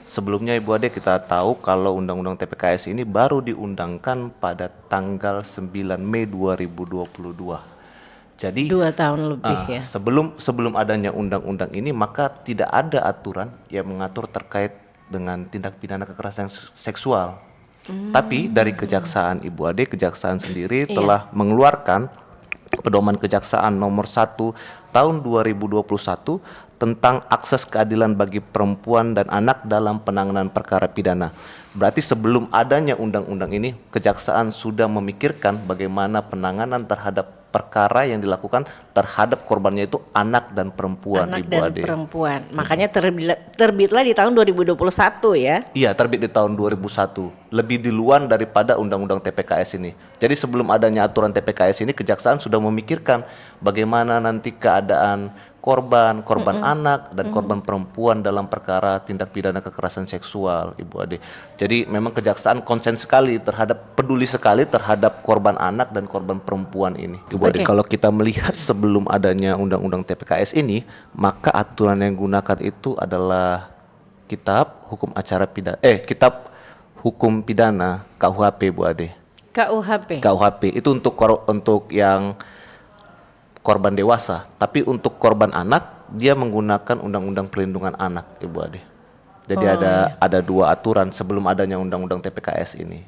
Sebelumnya Ibu Ade kita tahu kalau Undang-Undang TPKS ini baru diundangkan pada tanggal 9 Mei 2022. Jadi 2 tahun lebih ya. sebelum adanya undang-undang ini maka tidak ada aturan yang mengatur terkait dengan tindak pidana kekerasan seksual. Tapi dari Kejaksaan Ibu Ade, Kejaksaan sendiri Iya. telah mengeluarkan Pedoman Kejaksaan nomor 1 tahun 2021 tentang akses keadilan bagi perempuan dan anak dalam penanganan perkara pidana. Berarti sebelum adanya undang-undang ini, Kejaksaan sudah memikirkan bagaimana penanganan terhadap perkara yang dilakukan terhadap korbannya itu anak dan perempuan, Anak Ibu dan Ade. perempuan. Makanya terbitlah di tahun 2021 ya. Iya, terbit di tahun 2001. Lebih duluan daripada Undang-Undang TPKS ini. Jadi sebelum adanya aturan TPKS ini, Kejaksaan sudah memikirkan bagaimana nanti keadaan korban anak dan korban perempuan dalam perkara tindak pidana kekerasan seksual, Ibu Ade. Jadi memang Kejaksaan konsen sekali peduli sekali terhadap korban anak dan korban perempuan ini, Ibu Ade. Oke. Kalau kita melihat sebelum adanya Undang-Undang TPKS ini, maka aturan yang digunakan itu adalah Kitab Hukum Pidana KUHP, Bu Ade. KUHP. KUHP itu untuk yang korban dewasa, tapi untuk korban anak dia menggunakan Undang-Undang Perlindungan Anak, Ibu Ade. Jadi ada dua aturan sebelum adanya Undang-Undang TPKS ini.